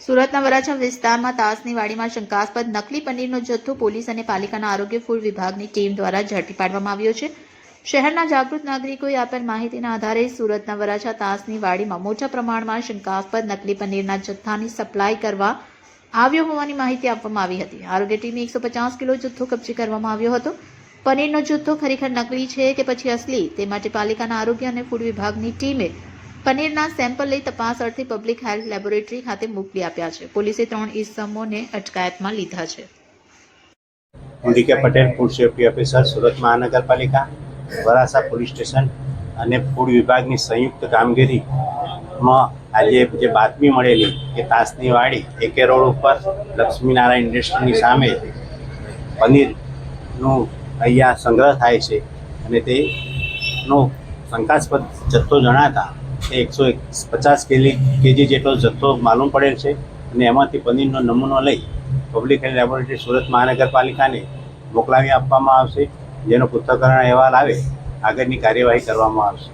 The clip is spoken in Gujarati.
સુરતના વરાછા વિસ્તારમાં તાસની વાડીમાં શંકાસ્પદ નકલી પનીરનો જથ્થો પોલીસ અને પાલિકાના આરોગ્ય ફૂડ વિભાગની ટીમ દ્વારા ઝડપી પાડવામાં આવ્યો છે. શહેરના જાગૃત નાગરિકોએ આપેલ માહિતીના આધારે સુરતના વરાછા તાસની વાડીમાં મોટા પ્રમાણમાં શંકાસ્પદ નકલી પનીરના જથ્થાની સપ્લાય કરવા આવ્યો હોવાની માહિતી આપવામાં આવી હતી. આરોગ્ય ટીમે 150 કિલો જથ્થો કબજે કરવામાં આવ્યો હતો. પનીરનો જથ્થો ખરેખર નકલી છે કે પછી અસલી તે માટે પાલિકાના આરોગ્ય અને ફૂડ વિભાગની ટીમે પનીરના સેમ્પલ લઈ તપાસ અર્થે પબ્લિક હેલ્થ લેબોરેટરી ખાતે મોકલી આપ્યા છે. પોલીસે 3 ઇસમોને અટકાયતમાં લીધા છે. હું ડી કે Patel, food safety officer, Surat મહાનગરપાલિકા, વરાછા પોલીસ સ્ટેશન અને ફૂડ વિભાગની સંયુક્ત કામગીરીમાં આજે જે બાતમી મળેલી કે તાસની વાડી એકે રોડ ઉપર લક્ષ્મીનારાયણ ઇન્ડસ્ટ્રીની સામે પનીરનું અહીંયા સંગ્રહ થાય છે અને તેનો શંકાસ્પદ જથ્થો જણાતા 150 કેજી જેટલો જથ્થો માલુમ પડેલ છે અને એમાંથી પનીરનો નમૂનો લઈ પબ્લિક હેલ્થ લેબોરેટરી સુરત મહાનગરપાલિકાને મોકલાવી આપવામાં આવશે. જેનો પૃથ્થકરણ અહેવાલ આવે આગળની કાર્યવાહી કરવામાં આવશે.